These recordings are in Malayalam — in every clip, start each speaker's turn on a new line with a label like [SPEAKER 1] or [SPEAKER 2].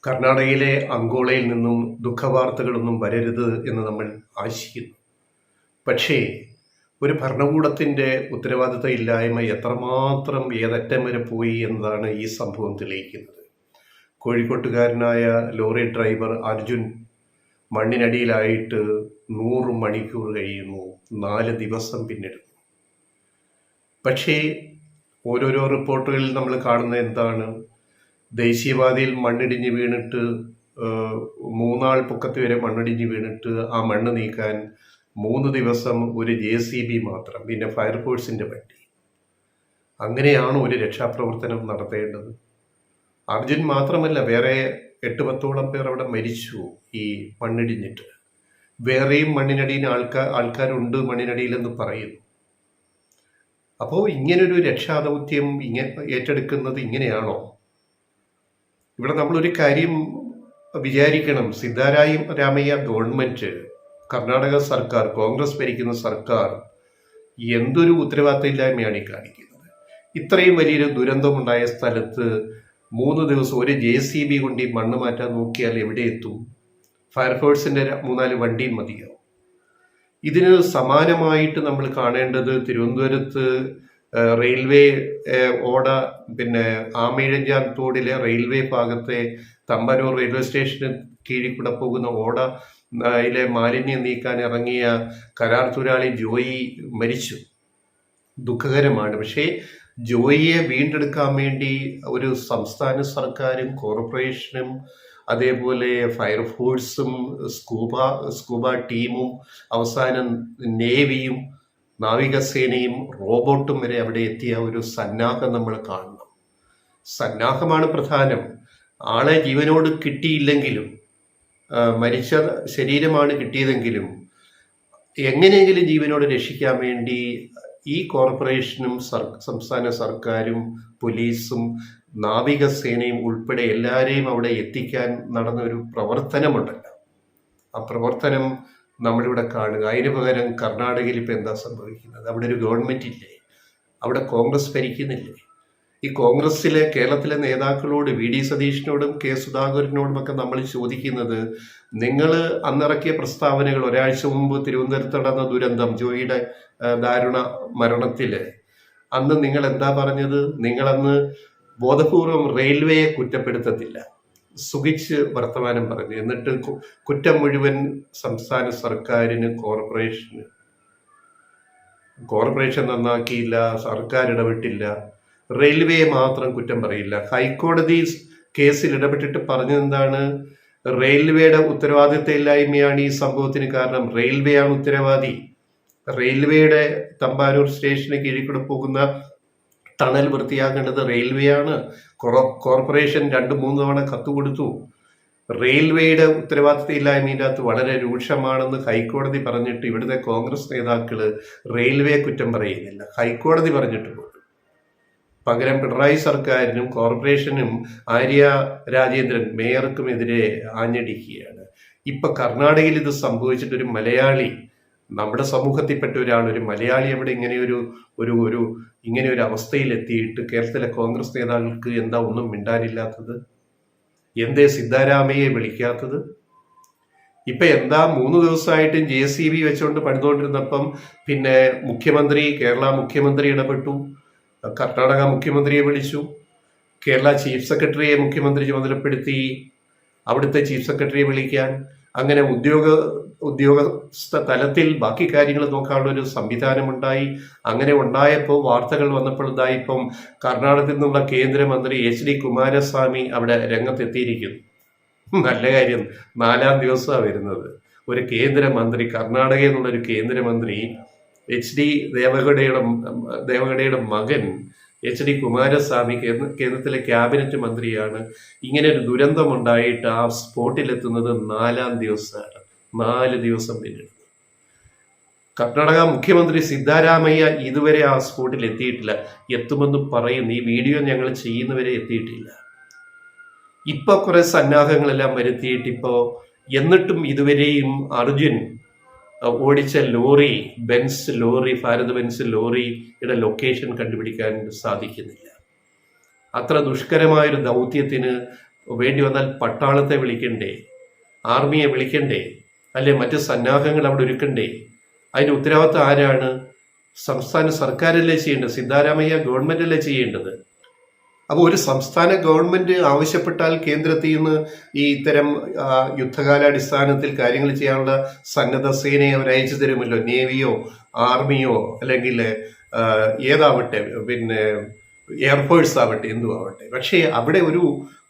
[SPEAKER 1] കർണാടകയിലെ അങ്കോളയിൽ നിന്നും ദുഃഖവാർത്തകളൊന്നും വരരുത് എന്ന് നമ്മൾ ആശിക്കുന്നു. പക്ഷേ ഒരു ഭരണകൂടത്തിൻ്റെ ഉത്തരവാദിത്തം ഇല്ലായ്മ എത്രമാത്രം ഏതറ്റം വരെ പോയി എന്നതാണ് ഈ സംഭവം തെളിയിക്കുന്നത്. കോഴിക്കോട്ടുകാരനായ ലോറി ഡ്രൈവർ അർജുൻ മണ്ണിനടിയിലായിട്ട് 100 മണിക്കൂർ കഴിയുന്നു, 4 ദിവസം പിന്നിടുന്നു. പക്ഷേ ഓരോരോ റിപ്പോർട്ടുകളിൽ നമ്മൾ കാണുന്ന എന്താണ്? ദേശീയപാതയിൽ മണ്ണിടിഞ്ഞ് വീണിട്ട് 3 ആൾ പൊക്കത്ത് വരെ മണ്ണിടിഞ്ഞ് വീണിട്ട് ആ മണ്ണ് നീക്കാൻ 3 ദിവസം ഒരു JCB മാത്രം, പിന്നെ ഫയർഫോഴ്സിൻ്റെ വണ്ടി. അങ്ങനെയാണ് ഒരു രക്ഷാപ്രവർത്തനം നടത്തേണ്ടത്. അർജുൻ മാത്രമല്ല, വേറെ 8-10ഓളം പേർ അവിടെ മരിച്ചു ഈ മണ്ണിടിഞ്ഞിട്ട്. വേറെയും മണ്ണിനടിയിൽ ആൾക്കാരുണ്ട് മണ്ണിനടിയിലെന്ന് പറയുന്നു. അപ്പോൾ ഇങ്ങനൊരു രക്ഷാദൗത്യം ഏറ്റെടുക്കുന്നത് ഇങ്ങനെയാണോ? ഇവിടെ നമ്മളൊരു കാര്യം വിചാരിക്കണം. സിദ്ധാരാമയ്യ ഗവൺമെൻറ്, കർണാടക സർക്കാർ, കോൺഗ്രസ് ഭരിക്കുന്ന സർക്കാർ എന്തൊരു ഉത്തരവാദിത്തമില്ലായ്മയാണ് ഈ കാണിക്കുന്നത്. ഇത്രയും വലിയൊരു ദുരന്തമുണ്ടായ സ്ഥലത്ത് 3 ദിവസം ഒരു JCB കൊണ്ട് ഈ മണ്ണ് മാറ്റാൻ നോക്കിയാൽ എവിടെ എത്തും? ഫയർഫോഴ്സിൻ്റെ 3-4 വണ്ടിയും മതിയാവും. ഇതിന് സമാനമായിട്ട് നമ്മൾ കാണേണ്ടത് തിരുവനന്തപുരത്ത് റെയിൽവേ ഓട, പിന്നെ ആമയിഴഞ്ചാൻ തോടിലെ റെയിൽവേ ഭാഗത്തെ തമ്പാനൂർ റെയിൽവേ സ്റ്റേഷന് കീഴിൽ കൂടെ പോകുന്ന ഓടയിലെ മാലിന്യം നീക്കാൻ ഇറങ്ങിയ കരാർ തൊഴിലാളി ജോയി മരിച്ചു. ദുഃഖകരമാണ്. പക്ഷേ ജോയിയെ വീണ്ടെടുക്കാൻ വേണ്ടി ഒരു സംസ്ഥാന സർക്കാരും കോർപ്പറേഷനും അതേപോലെ ഫയർഫോഴ്സും സ്കൂബ ടീമും അവസാനം നേവിയും നാവികസേനയും റോബോട്ടും വരെ അവിടെ എത്തിയ ഒരു സന്നാഹം നമ്മൾ കാണണം. സന്നാഹമാണ് പ്രധാനം. ആളെ ജീവനോട് കിട്ടിയില്ലെങ്കിലും, മരിച്ച ശരീരമാണ് കിട്ടിയതെങ്കിലും എങ്ങനെയെങ്കിലും ജീവനോട് രക്ഷിക്കാൻ വേണ്ടി ഈ കോർപ്പറേഷനും സംസ്ഥാന സർക്കാരും പോലീസും നാവികസേനയും ഉൾപ്പെടെ എല്ലാവരെയും അവിടെ എത്തിക്കാൻ നടന്ന ഒരു പ്രവർത്തനമുണ്ടല്ലോ, ആ പ്രവർത്തനം നമ്മളിവിടെ കാണുക. അതിന് പകരം കർണാടകയിൽ ഇപ്പം എന്താ സംഭവിക്കുന്നത്? അവിടെ ഒരു ഗവൺമെൻറ് ഇല്ലേ? അവിടെ കോൺഗ്രസ് ഭരിക്കുന്നില്ലേ? ഈ കോൺഗ്രസ്സിലെ കേരളത്തിലെ നേതാക്കളോട്, VD സതീഷിനോടും K സുധാകരനോടുമൊക്കെ നമ്മൾ ചോദിക്കുന്നത്, നിങ്ങൾ അന്നിറക്കിയ പ്രസ്താവനകൾ, ഒരാഴ്ച മുമ്പ് തിരുവനന്തപുരത്ത് നടന്ന ദുരന്തം, ജോയിയുടെ ദാരുണ മരണത്തിൽ അന്ന് നിങ്ങൾ എന്താ പറഞ്ഞത്? നിങ്ങളന്ന് ബോധപൂർവം റെയിൽവേയെ കുറ്റപ്പെടുത്തത്തില്ല, സുഖിച്ച് വർത്തമാനം പറഞ്ഞു. എന്നിട്ട് കുറ്റം മുഴുവൻ സംസ്ഥാന സർക്കാരിന്, കോർപ്പറേഷൻ നന്നാക്കിയില്ല, സർക്കാർ ഇടപെട്ടില്ല, റെയിൽവേയെ മാത്രം കുറ്റം പറയില്ല. ഹൈക്കോടതി കേസിൽ ഇടപെട്ടിട്ട് പറഞ്ഞതെന്താണ്? റെയിൽവേയുടെ ഉത്തരവാദിത്തമില്ലായ്മയാണ് ഈ സംഭവത്തിന് കാരണം. റെയിൽവേയാണ് ഉത്തരവാദി. റെയിൽവേയുടെ തമ്പാനൂർ സ്റ്റേഷന് കീഴിൽ കൂടെ പോകുന്ന ടണൽ വൃത്തിയാക്കേണ്ടത് റെയിൽവേയാണ്. കോർപ്പറേഷൻ 2-3 തവണ കത്ത് കൊടുത്തു. റെയിൽവേയുടെ ഉത്തരവാദിത്തമില്ലായ്മയുടെ അകത്ത് വളരെ രൂക്ഷമാണെന്ന് ഹൈക്കോടതി പറഞ്ഞിട്ട് ഇവിടുത്തെ കോൺഗ്രസ് നേതാക്കൾ റെയിൽവേ കുറ്റം പറയുന്നില്ല, ഹൈക്കോടതി പറഞ്ഞിട്ട് പോലും. പകരം പിണറായി സർക്കാരിനും കോർപ്പറേഷനും ആര്യ രാജേന്ദ്രൻ മേയർക്കുമെതിരെ ആഞ്ഞടിക്കുകയാണ്. ഇപ്പൊ കർണാടകയിൽ ഇത് സംഭവിച്ചിട്ടൊരു മലയാളി, നമ്മുടെ സമൂഹത്തിൽപ്പെട്ട ഒരാൾ, ഒരു മലയാളി അവിടെ ഇങ്ങനെ ഒരു അവസ്ഥയിൽ എത്തിയിട്ട് കേരളത്തിലെ കോൺഗ്രസ് നേതാക്കൾക്ക് എന്താ ഒന്നും മിണ്ടാനില്ലാത്തത്? എന്തേ സിദ്ധാരാമയ്യെ വിളിക്കാത്തത്? ഇപ്പൊ എന്താ 3 ദിവസമായിട്ടും JCB വെച്ചുകൊണ്ട് പണിതുകൊണ്ടിരുന്നപ്പം പിന്നെ കേരള മുഖ്യമന്ത്രി ഇടപെട്ടു, കർണാടക മുഖ്യമന്ത്രിയെ വിളിച്ചു, കേരള ചീഫ് സെക്രട്ടറിയെ മുഖ്യമന്ത്രി ചുമതലപ്പെടുത്തി അവിടുത്തെ ചീഫ് സെക്രട്ടറിയെ വിളിക്കാൻ. അങ്ങനെ ഉദ്യോഗസ്ഥ തലത്തിൽ ബാക്കി കാര്യങ്ങൾ നോക്കാനുള്ള ഒരു സംവിധാനമുണ്ടായി. അങ്ങനെ ഉണ്ടായപ്പോൾ വാർത്തകൾ വന്നപ്പോൾ ഇപ്പം കർണാടകത്തിൽ നിന്നുള്ള കേന്ദ്രമന്ത്രി HD കുമാരസ്വാമി അവിടെ രംഗത്തെത്തിയിരിക്കുന്നു. നല്ല കാര്യം. 4-ാം ദിവസമാണ് വരുന്നത്. ഒരു കേന്ദ്രമന്ത്രി, കർണാടകയിൽ നിന്നുള്ളൊരു കേന്ദ്രമന്ത്രി, HD ദേവഗഡയുടെ മകൻ HD കുമാരസ്വാമി കേന്ദ്രത്തിലെ ക്യാബിനറ്റ് മന്ത്രിയാണ്. ഇങ്ങനെ ഒരു ദുരന്തമുണ്ടായിട്ട് ആ സ്പോട്ടിലെത്തുന്നത് 4-ാം ദിവസമാണ്. 4 ദിവസം പിന്നിടുന്നു. കർണാടക മുഖ്യമന്ത്രി സിദ്ധാരാമയ്യ ഇതുവരെ ആ സ്പോട്ടിൽ എത്തിയിട്ടില്ല. എത്തുമെന്ന് പറയുന്നു. ഈ വീഡിയോ ഞങ്ങൾ ചെയ്യുന്നവരെ എത്തിയിട്ടില്ല. ഇപ്പൊ കുറെ സന്നാഹങ്ങളെല്ലാം വരുത്തിയിട്ട് എന്നിട്ടും ഇതുവരെയും അർജുൻ ഓടിച്ച ലോറി, ഭാരത് ബെൻസ് ലോറിയുടെ ലൊക്കേഷൻ കണ്ടുപിടിക്കാൻ സാധിക്കുന്നില്ല. അത്ര ദുഷ്കരമായൊരു ദൗത്യത്തിന് വേണ്ടി വന്നാൽ പട്ടാളത്തെ വിളിക്കണ്ടേ, ആർമിയെ വിളിക്കണ്ടേ, അല്ലെ മറ്റ് സന്നാഹങ്ങൾ അവിടെ ഒരുക്കണ്ടേ? അതിൻ്റെ ഉത്തരവാദിത്വം ആരാണ്? സംസ്ഥാന സർക്കാരല്ലേ ചെയ്യേണ്ടത്? സിദ്ധാരാമയ്യ ഗവൺമെൻറ്റല്ലേ ചെയ്യേണ്ടത്? അപ്പോൾ ഒരു സംസ്ഥാന ഗവൺമെൻറ് ആവശ്യപ്പെട്ടാൽ കേന്ദ്രത്തിൽ നിന്ന് ഈ ഇത്തരം യുദ്ധകാലാടിസ്ഥാനത്തിൽ കാര്യങ്ങൾ ചെയ്യാനുള്ള സന്നദ്ധ സേനയെ അവർ അയച്ചു തരുമല്ലോ. നേവിയോ ആർമിയോ അല്ലെങ്കിൽ ഏതാവട്ടെ, പിന്നെ എയർഫോഴ്സ് ആവട്ടെ, എന്തും ആവട്ടെ. പക്ഷേ അവിടെ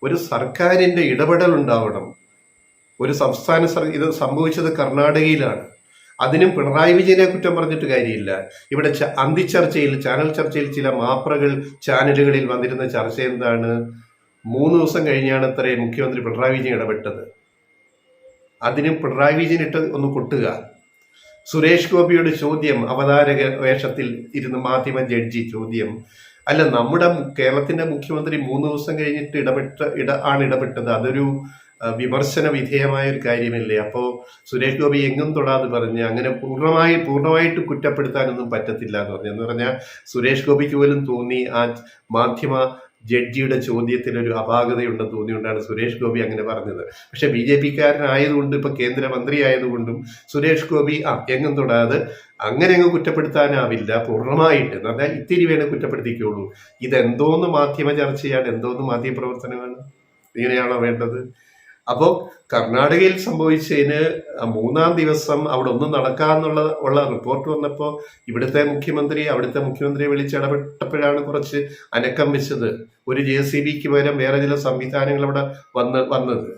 [SPEAKER 1] ഒരു സർക്കാരിൻ്റെ ഇടപെടൽ ഉണ്ടാവണം. ഒരു സംസ്ഥാന ഇത് സംഭവിച്ചത് കർണാടകയിലാണ്. അതിനും പിണറായി വിജയനെ കുറ്റം പറഞ്ഞിട്ട് കാര്യമില്ല. ഇവിടെ അന്തിച്ചർച്ചയിൽ, ചാനൽ ചർച്ചയിൽ ചില മാപ്രകൾ ചാനലുകളിൽ വന്നിരുന്ന ചർച്ച എന്താണ്? 3 ദിവസം കഴിഞ്ഞാണ് അത്രേ മുഖ്യമന്ത്രി പിണറായി വിജയൻ ഇടപെട്ടത്. അതിനും പിണറായി വിജയൻ ഒന്ന് കൊട്ടുക. സുരേഷ് ഗോപിയുടെ ചോദ്യം, അവതാരക വേഷത്തിൽ ഇരുന്ന് മാധ്യമ ജഡ്ജി ചോദ്യം, അല്ല നമ്മുടെ കേരളത്തിന്റെ മുഖ്യമന്ത്രി 3 ദിവസം കഴിഞ്ഞിട്ട് ഇടപെട്ടത്, അതൊരു വിമർശന വിധേയമായ ഒരു കാര്യമല്ലേ? അപ്പോൾ സുരേഷ് ഗോപി എങ്ങും തൊടാതെ പറഞ്ഞ് അങ്ങനെ പൂർണ്ണമായിട്ട് കുറ്റപ്പെടുത്താനൊന്നും പറ്റത്തില്ല എന്ന് പറഞ്ഞാൽ സുരേഷ് ഗോപിക്ക് പോലും തോന്നി ആ മാധ്യമ ജഡ്ജിയുടെ ചോദ്യത്തിലൊരു അപാകതയുണ്ടെന്ന് തോന്നിയുകൊണ്ടാണ് സുരേഷ് ഗോപി അങ്ങനെ പറഞ്ഞത്. പക്ഷെ BJP-കാരനായതുകൊണ്ട്, ഇപ്പൊ കേന്ദ്രമന്ത്രി ആയതുകൊണ്ടും സുരേഷ് ഗോപി എങ്ങും തൊടാതെ അങ്ങനെ അങ്ങ് കുറ്റപ്പെടുത്താനാവില്ല പൂർണ്ണമായിട്ട്. എന്ന് പറഞ്ഞാൽ ഇത്തിരി വേണേ കുറ്റപ്പെടുത്തിക്കുള്ളൂ. ഇതെന്തോന്ന് മാധ്യമ ചർച്ചയാണ്, എന്തോന്ന് മാധ്യമ പ്രവർത്തനമാണ്? ഇങ്ങനെയാണോ വേണ്ടത്? അപ്പോൾ കർണാടകയിൽ സംഭവിച്ചതിന് 3-ാം ദിവസം അവിടെ ഒന്നും നടക്കാന്നുള്ള റിപ്പോർട്ട് വന്നപ്പോൾ അവിടുത്തെ മുഖ്യമന്ത്രിയെ വിളിച്ചിടപെട്ടപ്പോഴാണ് കുറച്ച് അനക്കം വെച്ചത്. ഒരു JCBക്ക് പകരം വേറെ ചില സംവിധാനങ്ങൾ അവിടെ വന്നത്.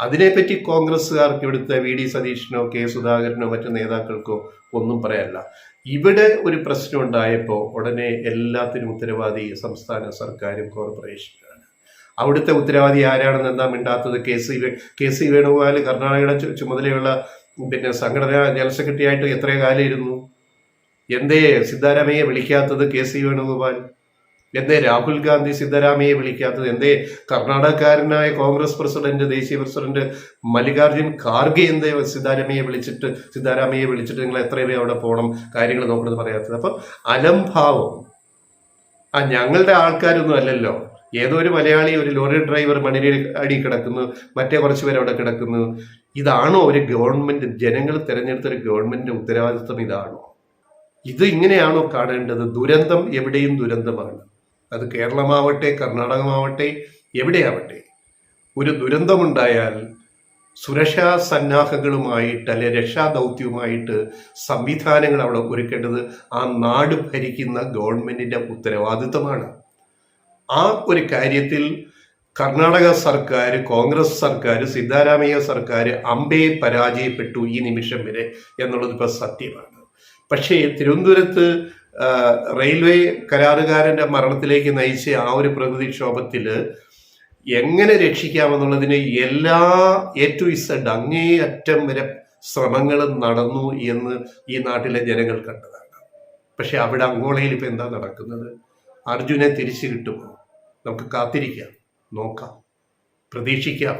[SPEAKER 1] അതിനെപ്പറ്റി കോൺഗ്രസ്സുകാർക്ക് ഇവിടുത്തെ VD സതീശനോ K സുധാകരനോ മറ്റു നേതാക്കൾക്കോ ഒന്നും പറയാനില്ല. ഇവിടെ ഒരു പ്രശ്നം ഉണ്ടായപ്പോൾ ഉടനെ എല്ലാത്തിനും ഉത്തരവാദി സംസ്ഥാന സർക്കാരും കോർപ്പറേഷനാണ്. അവിടുത്തെ ഉത്തരവാദി ആരാണെന്ന് എന്താ മിണ്ടാത്തത്? KC വേണുഗോപാൽ കർണാടകയുടെ ചുമതലയുള്ള സംഘടനാ ജനറൽ സെക്രട്ടറി ആയിട്ട് എത്ര കാലം ഇരുന്നു? എന്തേ സിദ്ധാരാമയ്യെ വിളിക്കാത്തത് KC വേണുഗോപാൽ? എന്തേ രാഹുൽ ഗാന്ധി സിദ്ധാരാമയ്യെ വിളിക്കാത്തത്? എന്തേ കർണാടകക്കാരനായ കോൺഗ്രസ് ദേശീയ പ്രസിഡന്റ് മല്ലികാർജുൻ ഖാർഗെ എന്തേ സിദ്ധാരാമയ്യെ വിളിച്ചിട്ട് നിങ്ങൾ എത്രയും അവിടെ പോകണം, കാര്യങ്ങൾ നോക്കണമെന്ന് പറയാത്തത്? അപ്പം അലംഭാവം. ഞങ്ങളുടെ ആൾക്കാരൊന്നും അല്ലല്ലോ. ഏതോ ഒരു മലയാളി, ഒരു ലോറി ഡ്രൈവർ അടി കിടക്കുന്നു, മറ്റേ കുറച്ച് പേര് അവിടെ കിടക്കുന്നു. ഇതാണോ ഒരു ഗവൺമെന്റ്, ജനങ്ങൾ തിരഞ്ഞെടുത്തൊരു ഗവൺമെന്റിന്റെ ഉത്തരവാദിത്വം? ഇതാണോ? ഇത് ഇങ്ങനെയാണോ കാണേണ്ടത്? ദുരന്തം എവിടെയും ദുരന്തമാണ്. അത് കേരളമാവട്ടെ, കർണാടകമാവട്ടെ, എവിടെയാവട്ടെ, ഒരു ദുരന്തമുണ്ടായാൽ സുരക്ഷാ സന്നാഹങ്ങളുമായിട്ട് അല്ലെ രക്ഷാദൗത്യവുമായിട്ട് സംവിധാനങ്ങൾ അവിടെ ഒരുക്കേണ്ടത് ആ നാട് ഭരിക്കുന്ന ഗവൺമെന്റിന്റെ ഉത്തരവാദിത്വമാണ്. ആ ഒരു കാര്യത്തിൽ കർണാടക സർക്കാർ, കോൺഗ്രസ് സർക്കാർ, സിദ്ധാരാമയ്യ സർക്കാർ അമ്പയെ പരാജയപ്പെട്ടു ഈ നിമിഷം വരെ എന്നുള്ളത് ഇപ്പോൾ സത്യമാണ്. പക്ഷേ തിരുവനന്തപുരത്ത് റെയിൽവേ കരാറുകാരന്റെ മരണത്തിലേക്ക് നയിച്ച ആ ഒരു പ്രകൃതിക്ഷോഭത്തിൽ എങ്ങനെ രക്ഷിക്കാമെന്നുള്ളതിന് എല്ലാ A to Z അങ്ങേയറ്റം വരെ ശ്രമങ്ങൾ നടന്നു എന്ന് ഈ നാട്ടിലെ ജനങ്ങൾ കണ്ടതാണ്. പക്ഷെ അവിടെ അങ്കോളയിൽ ഇപ്പം എന്താ നടക്കുന്നത്? അർജുനെ തിരിച്ചു കിട്ടുമോ? നമുക്ക് കാത്തിരിക്കാം, നോക്കാം, പ്രതീക്ഷിക്കാം.